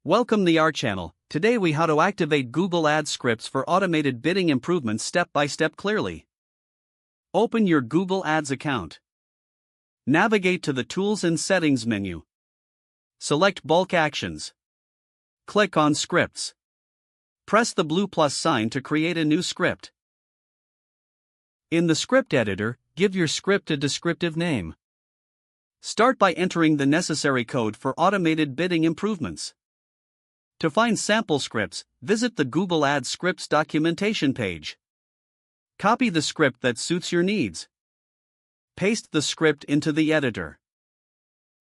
Welcome to our channel. Today we how to activate Google Ads scripts for automated bidding improvements step by step clearly. Open your Google Ads account. Navigate to the Tools and Settings menu. Select Bulk Actions. Click on Scripts. Press the blue plus sign to create a new script. In the script editor, give your script a descriptive name. Start by entering the necessary code for automated bidding improvements. To find sample scripts, visit the Google Ads scripts documentation page. Copy the script that suits your needs. Paste the script into the editor.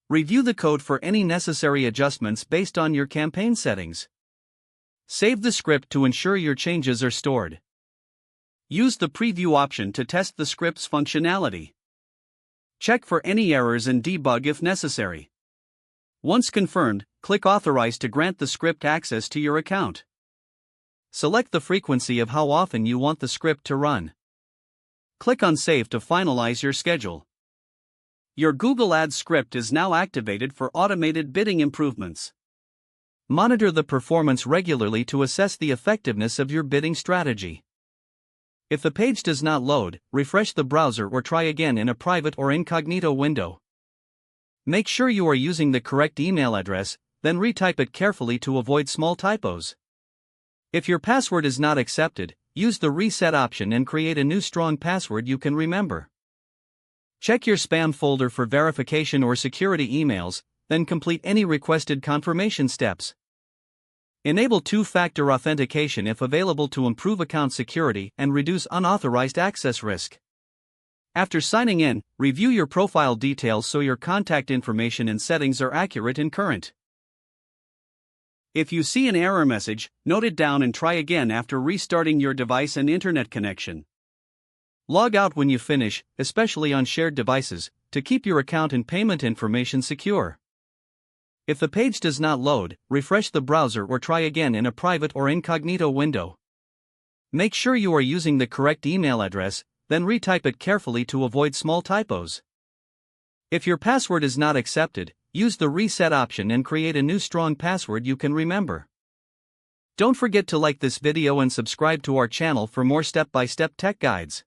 Review the code for any necessary adjustments based on your campaign settings. Save the script to ensure your changes are stored. Use the preview option to test the script's functionality. Check for any errors and debug if necessary. Once confirmed, click Authorize to grant the script access to your account. Select the frequency of how often you want the script to run. Click on Save to finalize your schedule. Your Google Ads script is now activated for automated bidding improvements. Monitor the performance regularly to assess the effectiveness of your bidding strategy. If the page does not load, refresh the browser or try again in a private or incognito window. Make sure you are using the correct email address, then retype it carefully to avoid small typos. If your password is not accepted, use the reset option and create a new strong password you can remember. Check your spam folder for verification or security emails, then complete any requested confirmation steps. Enable two-factor authentication if available to improve account security and reduce unauthorized access risk. After signing in, review your profile details so your contact information and settings are accurate and current. If you see an error message, note it down and try again after restarting your device and internet connection. Log out when you finish, especially on shared devices, to keep your account and payment information secure. If the page does not load, refresh the browser or try again in a private or incognito window. Make sure you are using the correct email address, then retype it carefully to avoid small typos. If your password is not accepted, use the reset option and create a new strong password you can remember. Don't forget to like this video and subscribe to our channel for more step-by-step tech guides.